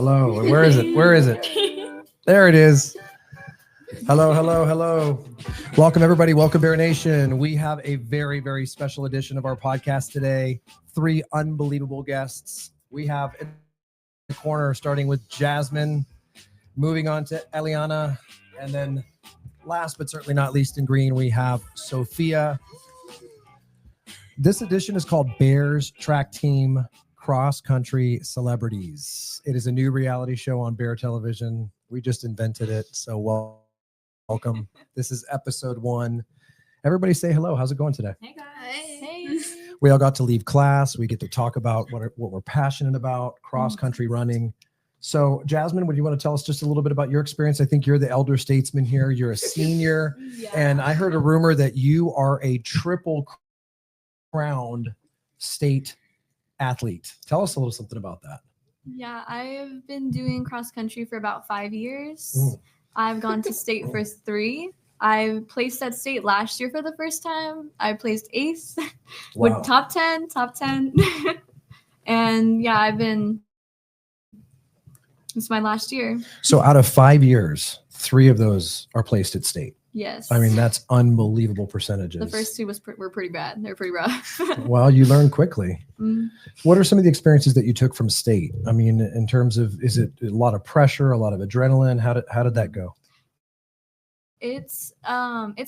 Hello. Where is it? Where is it? There it is. Hello, hello, hello. Welcome, everybody. Welcome, Bear Nation. We have a very, very special edition of our podcast today. 3 unbelievable guests. We have in the corner, starting with Jasmine, moving on to Eliana, and then last but certainly not least in green, we have Sofia. This edition is called Bears Track Team Cross Country Celebrities. It is a new reality show on Bear Television. We just invented it, so welcome. This is episode 1. Everybody say hello. How's it going today? Hey guys. Hey. We all got to leave class. We get to talk about what we're passionate about, cross country running. So Jasmine, would you want to tell us just a little bit about your experience? I think you're the elder statesman here. You're a senior. Yeah. And I heard a rumor that you are a triple crowned state athlete. Tell us a little something about that. Yeah, I've been doing cross country for about 5 years. Ooh. I've gone to state for 3. I placed at state last year for the first time. I placed 8th Wow. with top 10. And yeah, it's my last year. So out of 5 years, 3 of those are placed at state. Yes. I mean, that's unbelievable percentages. The first 2 were pretty bad. They're pretty rough. Well, you learn quickly. Mm. What are some of the experiences that you took from state? I mean, in terms of, is it a lot of pressure, a lot of adrenaline? How did that go? It's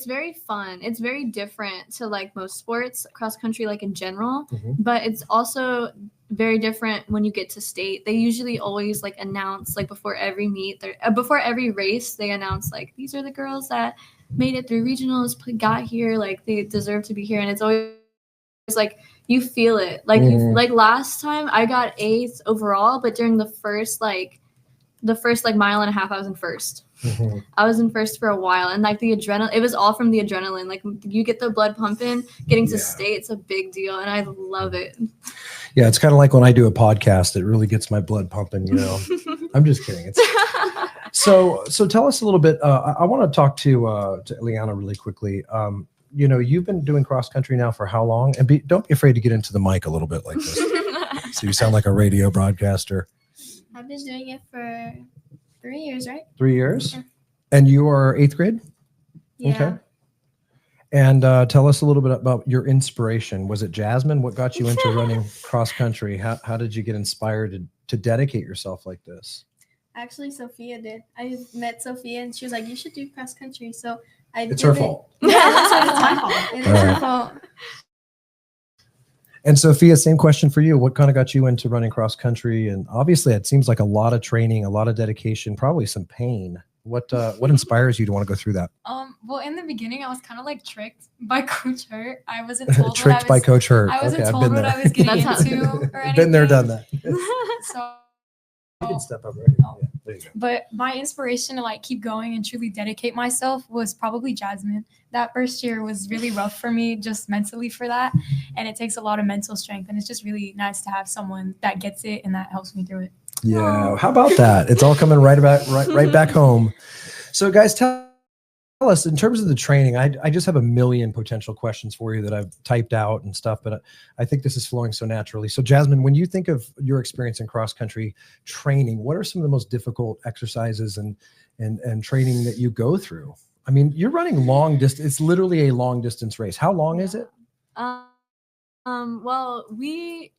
very fun. It's very different to like most sports, cross country, like in general, but it's also very different when you get to state. They usually always like announce like before every meet, before every race, they announce like these are the girls that made it through regionals, got here, like they deserve to be here, and it's always like you feel it. Like like last time I got 8th overall, but during the first mile and a half, I was in first. I was in first for a while, and like the adrenaline, it was all from the adrenaline. Like you get the blood pumping, getting to state, it's a big deal, and I love it. Yeah, it's kind of like when I do a podcast, it really gets my blood pumping, you know. I'm just kidding. So tell us a little bit. I want to talk to Eliana really quickly. You know, you've been doing cross country now for how long? And don't be afraid to get into the mic a little bit like this. So you sound like a radio broadcaster. I've been doing it for 3 years, right? 3 years? Yeah. And you are 8th grade? Yeah. Okay. And tell us a little bit about your inspiration. Was it Jasmine? What got you into running cross country? How did you get inspired to dedicate yourself like this? Actually, Sofia did. I met Sofia and she was like, you should do cross country. So It's her fault. Yeah, it's my fault. It is her fault. And Sofia, same question for you. What kind of got you into running cross country? And obviously it seems like a lot of training, a lot of dedication, probably some pain. What inspires you to want to go through that? Well, in the beginning, I was kind of like tricked by Coach Hurt. I wasn't told tricked by Coach Hurt. I wasn't okay, told what I was getting into or anything. Been there, done that. So You can step up right here. Yeah, there you go. But my inspiration to like keep going and truly dedicate myself was probably Jasmine. That first year was really rough for me, just mentally for that. And it takes a lot of mental strength. And it's just really nice to have someone that gets it and that helps me through it. Yeah. How about that? It's all coming right back home. So guys, tell us in terms of the training, I just have a million potential questions for you that I've typed out and stuff, but I think this is flowing so naturally. So Jasmine, when you think of your experience in cross country training, what are some of the most difficult exercises and training that you go through? I mean, you're running long distance. It's literally a long distance race. How long is it? Well,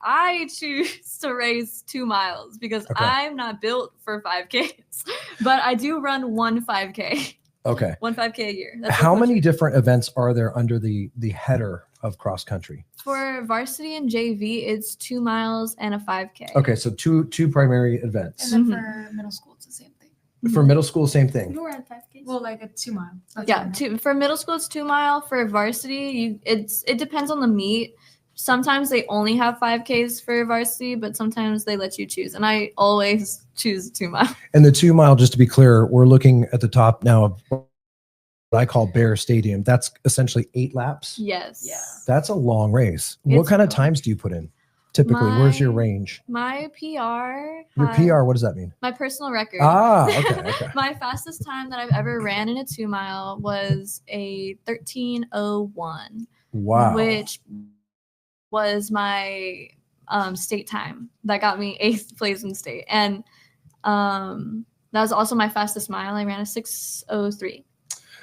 I choose to race 2 miles because I'm not built for 5Ks, but I do run 1 5K. Okay. 1 5K a year. That's how many different events are there under the header of cross country? For varsity and JV, it's 2 miles and a 5K. Okay, so two primary events. And then for middle school, it's the same thing. For middle school, same thing. You were at 5Ks. Well, like a 2 mile. Yeah, for middle school, it's 2 mile. For varsity, it depends on the meet. Sometimes they only have 5Ks for varsity, but sometimes they let you choose. And I always choose 2 mile. And the 2 mile, just to be clear, we're looking at the top now of what I call Bear Stadium. That's essentially 8 laps. Yes. Yeah. That's a long race. What kind of times do you put in? Typically, where's your range? My PR. Your PR, what does that mean? My personal record. Okay. My fastest time that I've ever ran in a 2 mile was a 13:01. Wow. Which was my state time that got me 8th place in state. And That was also my fastest mile. I ran a 6:03.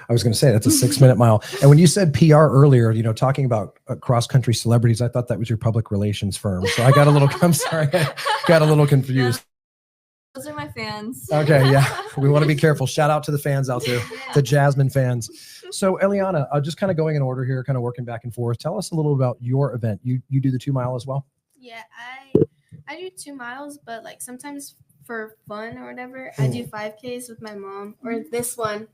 I was going to say that's a 6-minute mile. And when you said PR earlier, talking about cross country celebrities, I thought that was your public relations firm. So I got a little, I'm sorry, I got a little confused. Those are my fans. Okay, yeah, we want to be careful. Shout out to the fans out there, the Jasmine fans. So Eliana, just kind of going in order here, kind of working back and forth. Tell us a little about your event. You do the 2 mile as well? Yeah, I do 2 miles, but like sometimes for fun or whatever, I do 5Ks with my mom or this one.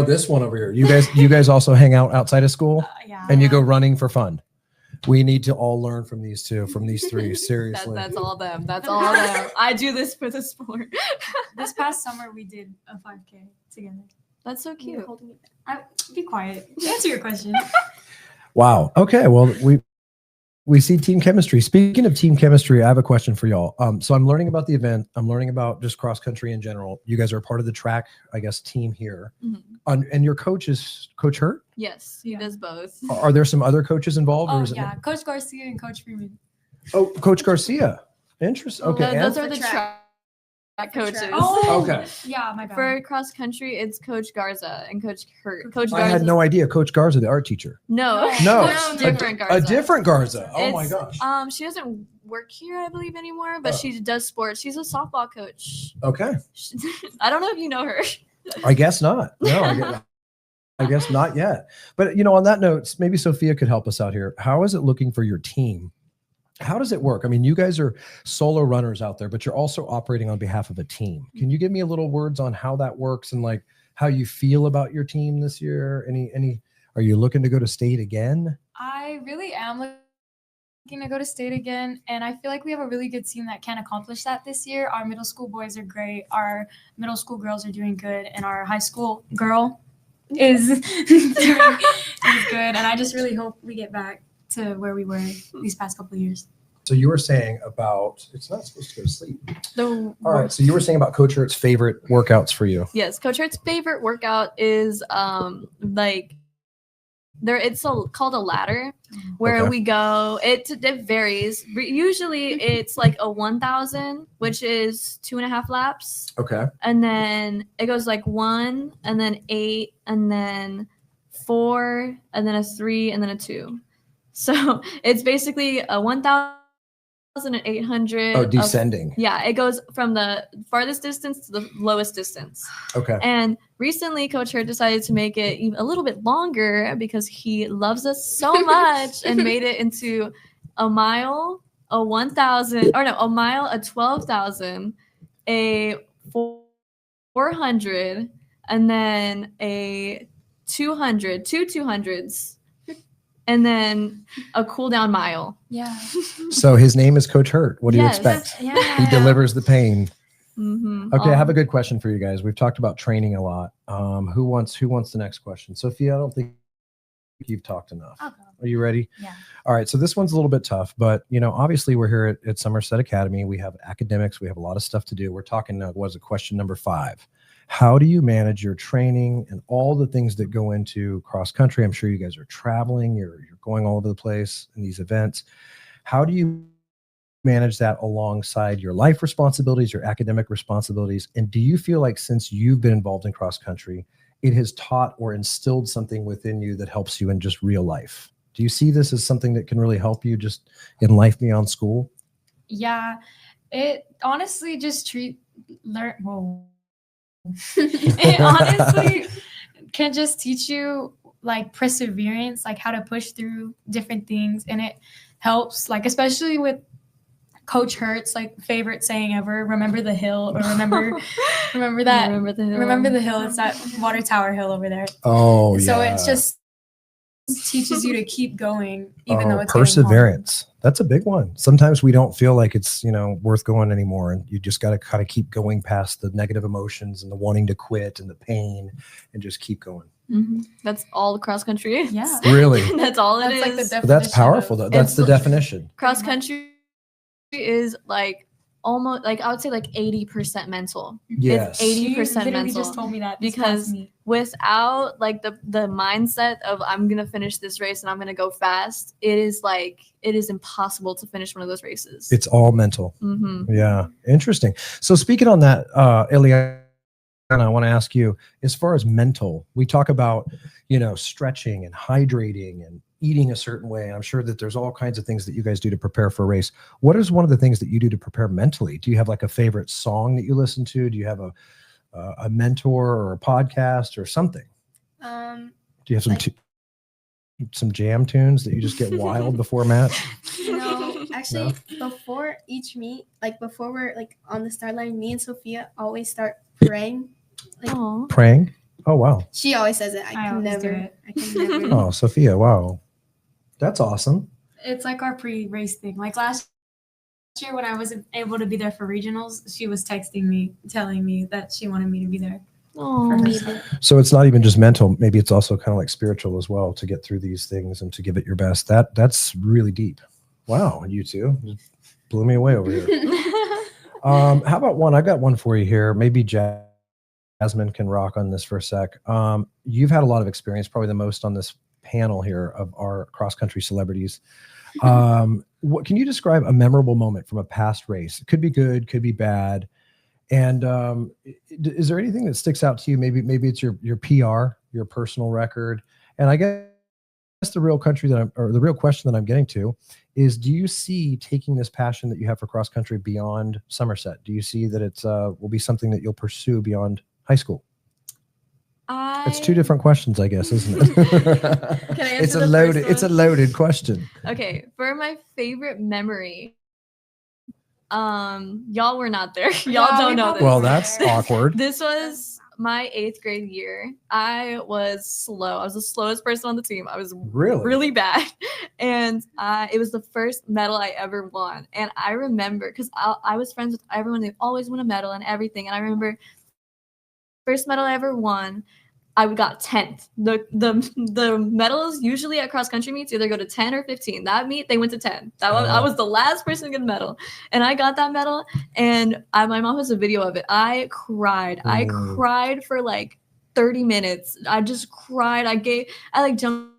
This one over here. You guys also hang out outside of school Yeah. and you go running for fun. We need to all learn from these three. Seriously. That's all them. That's all them. I do this for the sport. This past summer we did a 5K together. That's so cute. Be quiet. Answer your question. Wow. Okay. Well, we see team chemistry. Speaking of team chemistry, I have a question for y'all. So I'm learning about the event. I'm learning about just cross country in general. You guys are a part of the track, I guess, team here. And your coach is Coach Hurt? Yes, he does both. Are there some other coaches involved? Oh, yeah. Coach Garcia and Coach Freeman. Oh, Coach Garcia. Interesting. Okay. Those are the track coaches. Oh, okay. Yeah, my bad. For cross country, it's Coach Garza and Coach Hurt. Coach I Garza. had no idea. Coach Garza, the art teacher. No, different Garza. A different Garza. Oh my gosh. She doesn't work here, I believe, anymore, but she does sports. She's a softball coach. Okay. I don't know if you know her. I guess not. No, I guess not yet. But on that note, maybe Sofia could help us out here. How is it looking for your team? How does it work? I mean, you guys are solo runners out there, but you're also operating on behalf of a team. Can you give me a little words on how that works and like how you feel about your team this year? Any are you looking to go to state again? I really am looking to go to state again, and I feel like we have a really good team that can accomplish that this year. Our middle school boys are great, our middle school girls are doing good, and our high school girl is doing good. And I just really hope we get back to where we were these past couple of years. So you were saying about it's not supposed to go to sleep. All right. So you were saying about Coach Hurt's favorite workouts for you. Yes, Coach Hurt's favorite workout is called a ladder where we go. It varies. Usually it's like a 1,000, which is 2.5 laps. Okay. And then it goes like 1, and then 8, and then 4, and then a 3, and then a 2. So it's basically a 1,800. Oh, descending. It goes from the farthest distance to the lowest distance. Okay. And recently, Coach Hurt decided to make it even a little bit longer because he loves us so much and made it into a mile, a 1,000, or no, a mile, a 12,000, a 400, and then a 200, 200s. And then a cool down mile. Yeah. So his name is Coach Hurt. What do you expect? Yeah. He delivers the pain. Mm-hmm. Okay, I have a good question for you guys. We've talked about training a lot. Who wants the next question? Sophia, I don't think you've talked enough. I'll go. Are you ready? Yeah. All right. So this one's a little bit tough, but obviously we're here at Somerset Academy. We have academics. We have a lot of stuff to do. We're talking. Question number 5? How do you manage your training and all the things that go into cross country? I'm sure you guys are traveling. You're going all over the place in these events. How do you manage that alongside your life responsibilities, your academic responsibilities? And do you feel like since you've been involved in cross country, it has taught or instilled something within you that helps you in just real life? Do you see this as something that can really help you just in life beyond school? Yeah, it honestly just it honestly can just teach you like perseverance, like how to push through different things. And it helps, like, especially with Coach Hurt's like favorite saying ever, remember the hill, or remember that. Remember the hill. Remember the hill. It's that water tower hill over there. Oh, so yeah. it's just teaches you to keep going, even though it's perseverance. That's a big one. Sometimes we don't feel like it's worth going anymore, and you just got to kind of keep going past the negative emotions and the wanting to quit and the pain, and just keep going. Mm-hmm. That's all cross country is. Yeah, really. That's all it that's is. like the definition. But that's powerful, though. That's the definition. Cross country is like almost like I would say like 80% mental. Yes. It's 80% She literally mental. just told me that this Because past meet. Without like the mindset of I'm gonna finish this race and I'm gonna go fast, it is impossible to finish one of those races. It's all mental. Mm-hmm. Yeah. Interesting. So speaking on that, Eliana, I want to ask you, as far as mental, we talk about, stretching and hydrating and eating a certain way. I'm sure that there's all kinds of things that you guys do to prepare for a race. What is one of the things that you do to prepare mentally? Do you have like a favorite song that you listen to? Do you have a mentor or a podcast or something? Do you have some jam tunes that you just get wild before match? No, actually, before each meet, like before we're like on the start line, me and Sophia always start praying. Like, praying? Oh, wow. She always says it. I can always do never. it. I can never. Oh, Sophia, wow. That's awesome. It's like our pre-race thing. Like last year when I wasn't able to be there for regionals, she was texting me, telling me that she wanted me to be there. For her side. So it's not even just mental. Maybe it's also kind of like spiritual as well, to get through these things and to give it your best. That's really deep. Wow, you two blew me away over here. How about one? I got one for you here. Maybe Jasmine can rock on this for a sec. You've had a lot of experience, probably the most on this panel here of our cross-country celebrities. What can you describe a memorable moment from a past race? It could be good, could be bad. And is there anything that sticks out to you? Maybe it's your PR, your personal record. And I guess the real question that I'm getting to is, do you see taking this passion that you have for cross country beyond Somerset? Do you see that it's will be something that you'll pursue beyond high school? It's two different questions, I guess, isn't it? Can I answer It's a loaded question. Okay, for my favorite memory, y'all were not there. Y'all don't know this. Well, that's awkward. This was my 8th grade year. I was slow. I was the slowest person on the team. I was really bad. And it was the first medal I ever won. And I remember, because I was friends with everyone. They always won a medal and everything. And I remember first medal I ever won, I got 10th. The medals usually at cross country meets either go to 10 or 15. That meet, they went to 10. I was the last person to get a medal. And I got that medal, and my mom has a video of it. I cried. I cried for like 30 minutes. I just cried. I jumped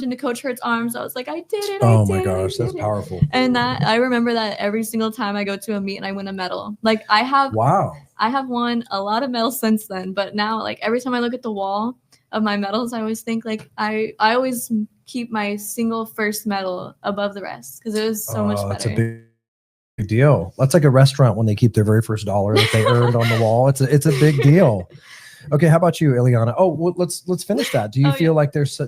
into Coach Hurt's arms. I was like, I did it. Oh my gosh, that's powerful. And I remember that every single time I go to a meet and I win a medal. Like I have won a lot of medals since then, but now like every time I look at the wall of my medals, I always think like I always keep my single first medal above the rest because it was so much better. That's a big deal. That's like a restaurant when they keep their very first dollar that they earned on the wall. It's a big deal. Okay, how about you, Eliana? Oh, well, let's finish that. Do you feel like there's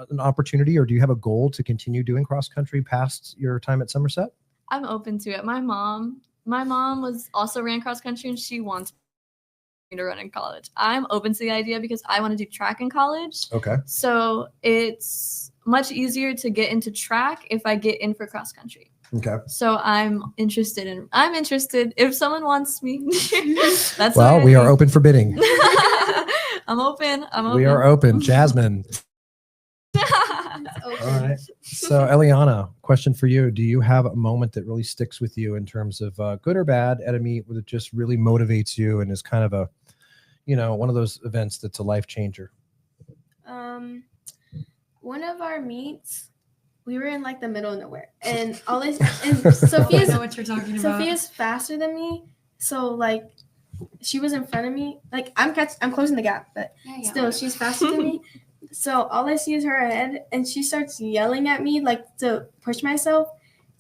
an opportunity, or do you have a goal to continue doing cross country past your time at Somerset? I'm open to it. My mom was also ran cross country, and she wants me to run in college. I'm open to the idea because I want to do track in college. Okay. So it's much easier to get into track if I get in for cross country. Okay. So I'm interested if someone wants me. That's we are open for bidding. I'm open. We are open. Jasmine. All right. So Eliana, question for you. Do you have a moment that really sticks with you in terms of good or bad at a meet that just really motivates you and is kind of one of those events that's a life changer? One of our meets, we were in like the middle of nowhere, and Sophia's I know what you're talking about. Sophia's faster than me, so like she was in front of me. Like I'm closing the gap, but still she's faster than me. So all I see is her head, and she starts yelling at me like to push myself.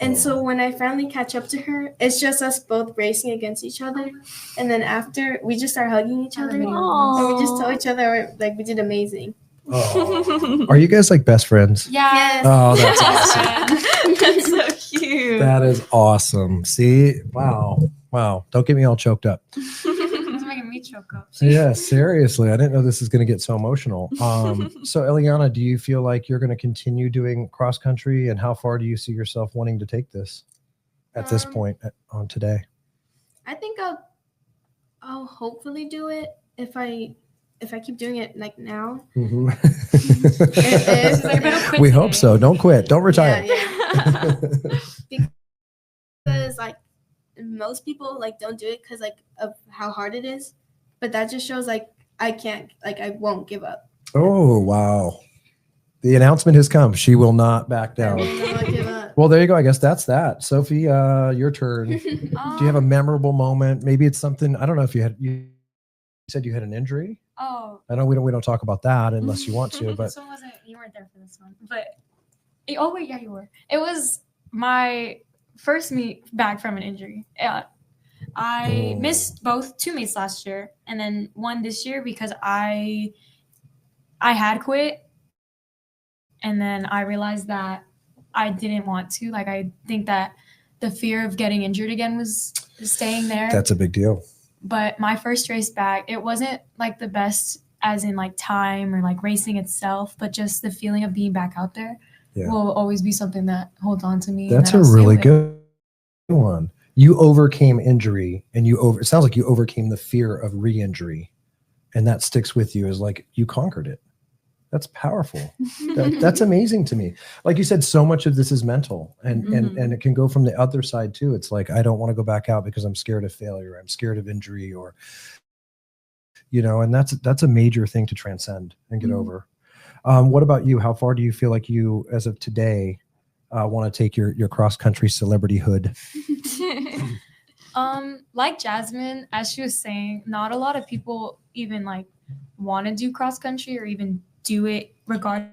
And so when I finally catch up to her, it's just us both racing against each other. And then after, we just start hugging each other. And we just tell each other like we did amazing. Oh. Are you guys like best friends? Yeah. Yes. Oh, that's awesome. That's so cute. That is awesome. See? Wow. Don't get me all choked up. It's making me choke up. Yeah, seriously. I didn't know this is going to get so emotional. So Eliana, do you feel like you're going to continue doing cross country, and how far do you see yourself wanting to take this at this point on today? I think I'll hopefully do it if I keep doing it like now. Mm-hmm. We hope so. Don't quit. Don't retire. Yeah. Because like most people like don't do it because like of how hard it is. But that just shows like I won't give up. Oh, wow. The announcement has come. She will not back I down. will not give up. Well, there you go. I guess that's that. Sophie, your turn. Do you have a memorable moment? Maybe it's something, I don't know if you said you had an injury. Oh, I know we don't talk about that unless you want to, but this one wasn't. You weren't there for this one, but oh wait, yeah, you were. It was my first meet back from an injury. Yeah, I missed two meets last year, and then one this year because I had quit, and then I realized that I didn't want to. Like, I think that the fear of getting injured again was staying there. that's a big deal. But my first race back, it wasn't like the best as in like time or like racing itself, but just the feeling of being back out there will always be something that holds on to me. That's a really good one. You overcame injury and it sounds like you overcame the fear of re-injury, and that sticks with you as like you conquered it. That's powerful. That's amazing to me. Like you said, so much of this is mental, and it can go from the other side too. It's like, I don't want to go back out because I'm scared of failure. I'm scared of injury, or, and that's a major thing to transcend and get over. What about you? How far do you feel like you, as of today, want to take your cross-country celebrityhood? Like Jasmine, as she was saying, not a lot of people even like want to do cross-country or even do it regardless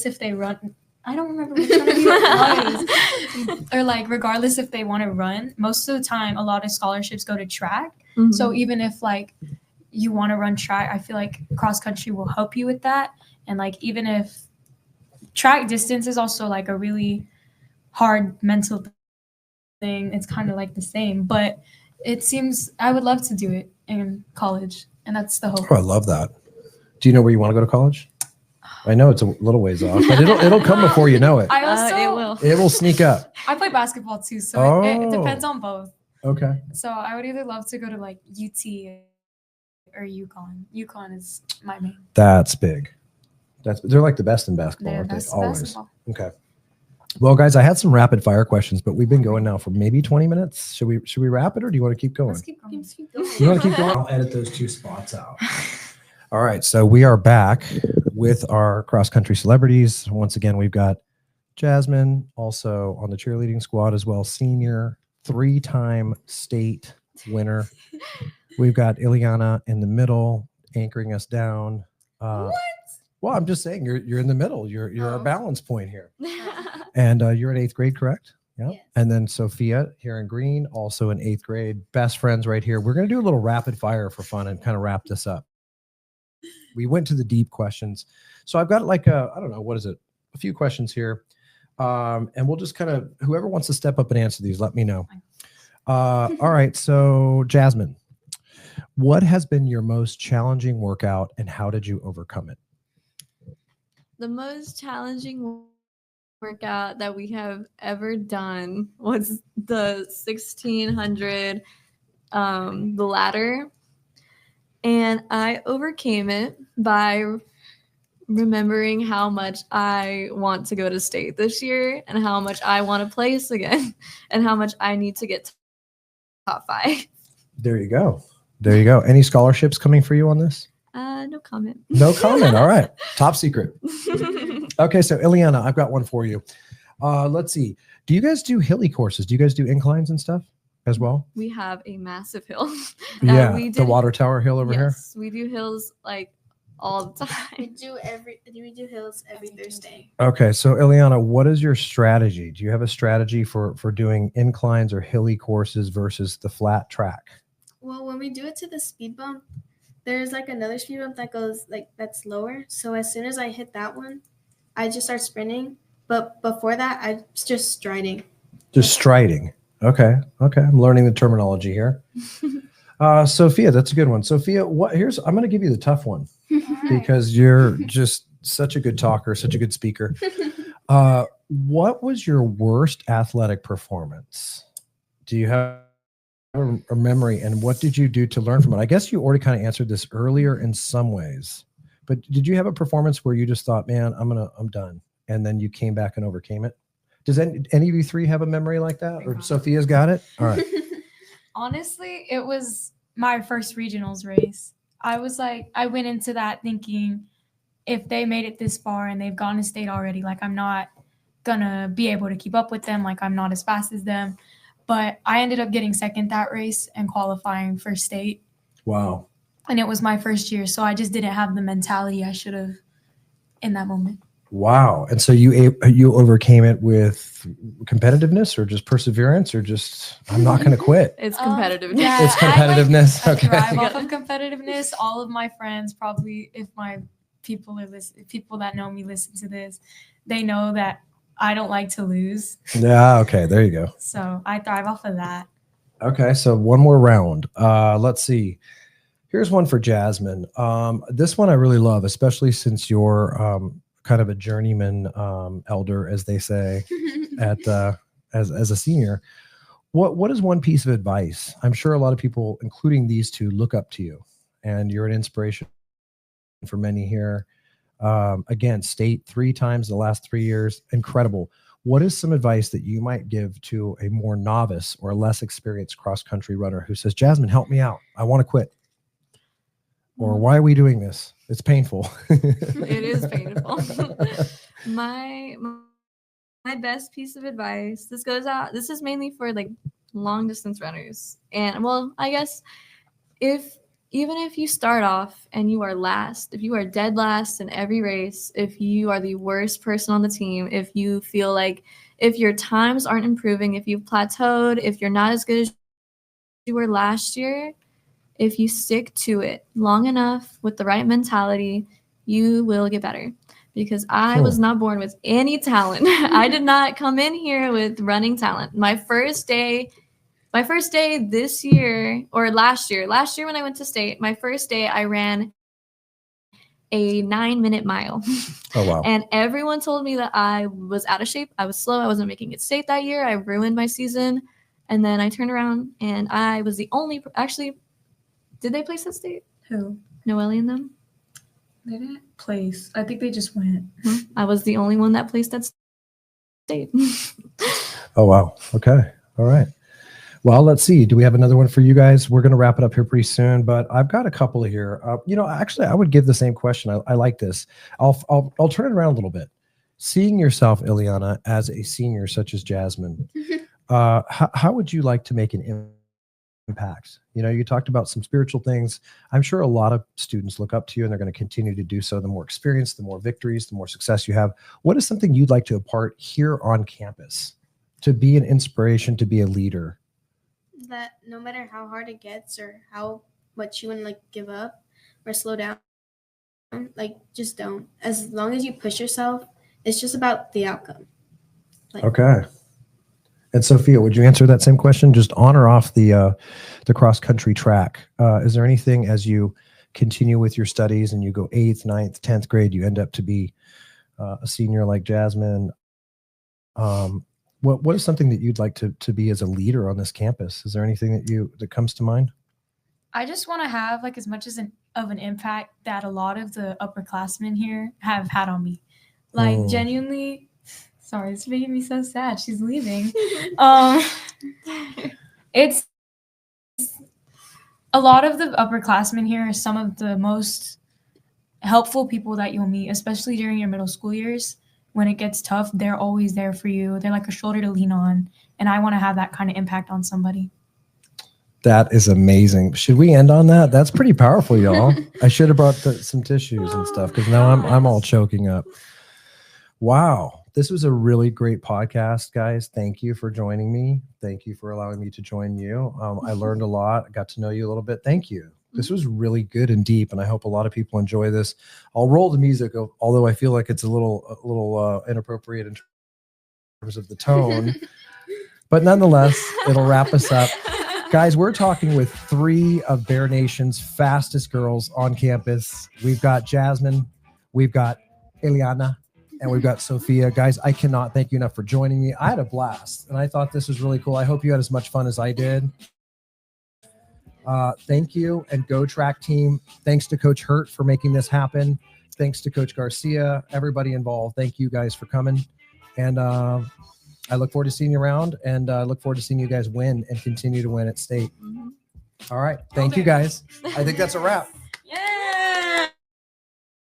if they run. I don't remember which one of you it was. Or like regardless if they want to run. Most of the time, a lot of scholarships go to track. Mm-hmm. So even if like you want to run track, I feel like cross-country will help you with that. And like even if track distance is also like a really hard mental thing, it's kind of like the same. But it seems I would love to do it in college, and that's the hope. Oh, I love that. Do you know where you want to go to college? I know it's a little ways off, but it'll come before you know it. It will sneak up. I play basketball too, so it depends on both. Okay. So I would either love to go to like UT or UConn. UConn is my main. That's big. They're like the best in basketball, aren't they? Always. Basketball. Okay. Well, guys, I had some rapid fire questions, but we've been going now for maybe 20 minutes. Should we wrap it, or do you want to keep going? Let's keep going. You want to keep going? I'll edit those two spots out. All right, so we are back with our cross-country celebrities. Once again, we've got Jasmine, also on the cheerleading squad as well, senior, 3-time state winner. We've got Eliana in the middle, anchoring us down. What? Well, I'm just saying, you're in the middle. You're a balance point here. And you're in 8th grade, correct? Yeah. Yes. And then Sofia here in green, also in 8th grade. Best friends right here. We're going to do a little rapid fire for fun and kind of wrap this up. We went to the deep questions. So I've got like I don't know, what is it? A few questions here. And we'll just kind of, whoever wants to step up and answer these, let me know. All right. So Jasmine, what has been your most challenging workout and how did you overcome it? The most challenging workout that we have ever done was the 1600, the ladder. And I overcame it by remembering how much I want to go to state this year and how much I want to place again and how much I need to get top 5. There you go. There you go. Any scholarships coming for you on this? No comment. No comment. All right. Top secret. Okay. So Eliana, I've got one for you. Let's see. Do you guys do hilly courses? Do you guys do inclines and stuff as well? We have a massive hill. Yeah. The water tower hill over here. Yes, we do hills like all the time. We do hills every Thursday. Okay. So Eliana, what is your strategy? Do you have a strategy for doing inclines or hilly courses versus the flat track? Well, when we do it to the speed bump, there's like another speed bump that goes like that's lower. So as soon as I hit that one, I just start sprinting. But before that, I just striding. Just striding. Okay. I'm learning the terminology here. Sophia, that's a good one. Sophia, I'm going to give you the tough one because you're just such a good talker, such a good speaker. What was your worst athletic performance? Do you have a memory, and what did you do to learn from it? I guess you already kind of answered this earlier in some ways, but did you have a performance where you just thought, man, I'm done, and then you came back and overcame it? Does any of you three have a memory like that? Or Sophia's got it? All right. Honestly, it was my first regionals race. I went into that thinking if they made it this far and they've gone to state already, like I'm not gonna be able to keep up with them. Like I'm not as fast as them. But I ended up getting second that race and qualifying for state. Wow. And it was my first year, so I just didn't have the mentality I should have in that moment. Wow. And so you overcame it with competitiveness or just perseverance or just, I'm not going to quit. It's competitiveness. Yeah, It's competitiveness. I Okay. thrive off of competitiveness. All of my friends, probably if my people that know me listen to this, they know that I don't like to lose. Yeah. Okay. There you go. So I thrive off of that. Okay. So one more round. Let's see. Here's one for Jasmine. This one I really love, especially since you're kind of a journeyman elder, as they say, as a senior. What is one piece of advice? I'm sure a lot of people, including these two, look up to you, and you're an inspiration for many here. Again, state 3 times the last 3 years, incredible. What is some advice that you might give to a more novice or less experienced cross-country runner who says, Jasmine, help me out, I want to quit? Or why are we doing this? It's painful. It is painful. my best piece of advice, this is mainly for like long distance runners. And well, I guess even if you start off and you are last, if you are dead last in every race, if you are the worst person on the team, if you feel like if your times aren't improving, if you've plateaued, if you're not as good as you were last year, if you stick to it long enough with the right mentality, you will get better. Because I was not born with any talent. I did not come in here with running talent. My first day this year, or last year when I went to state, my first day I ran a 9-minute mile. Oh, wow. And everyone told me that I was out of shape. I was slow. I wasn't making it state that year. I ruined my season. And then I turned around and I was the only, actually, did they place at state? Who? Noelle and them? They didn't place. I think they just went. I was the only one that placed at state. Oh, wow. Okay. All right. Well, let's see. Do we have another one for you guys? We're going to wrap it up here pretty soon, but I've got a couple here. Actually, I would give the same question. I like this. I'll turn it around a little bit. Seeing yourself, Eliana, as a senior such as Jasmine, how would you like to make an impact? You talked about some spiritual things. I'm sure a lot of students look up to you and they're going to continue to do so. The more experience, the more victories, the more success you have. What is something you'd like to impart here on campus to be an inspiration, to be a leader? That no matter how hard it gets or how much you want to give up or slow down, just don't. As long as you push yourself, it's just about the outcome. Okay. And Sophia, would you answer that same question? Just on or off the cross-country track? Is there anything as you continue with your studies and you go 8th, 9th, 10th grade, you end up to be a senior like Jasmine? What is something that you'd like to be as a leader on this campus? Is there anything that comes to mind? I just want to have as much of an impact that a lot of the upperclassmen here have had on me. Genuinely. Sorry, it's making me so sad. She's leaving. It's a lot of the upperclassmen here are some of the most helpful people that you'll meet, especially during your middle school years. When it gets tough, they're always there for you. They're like a shoulder to lean on. And I want to have that kind of impact on somebody. That is amazing. Should we end on that? That's pretty powerful, y'all. I should have brought some tissues and stuff because now I'm all choking up. Wow. This was a really great podcast, guys. Thank you for joining me. Thank you for allowing me to join you. I learned a lot. I got to know you a little bit. Thank you. This was really good and deep, and I hope a lot of people enjoy this. I'll roll the music, although I feel like it's a little inappropriate in terms of the tone. But nonetheless, it'll wrap us up. Guys, we're talking with 3 of Bear Nation's fastest girls on campus. We've got Jasmine, we've got Eliana, and we've got Sofia. Guys, I cannot thank you enough for joining me. I had a blast, and I thought this was really cool. I hope you had as much fun as I did. Thank you, and Go Track team. Thanks to Coach Hurt for making this happen. Thanks to Coach Garcia, everybody involved. Thank you guys for coming. And I look forward to seeing you around, and look forward to seeing you guys win and continue to win at state. Mhm. All right. Thank you, guys. I think that's a wrap. Yeah.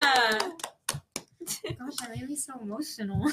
Gosh, that made me so emotional.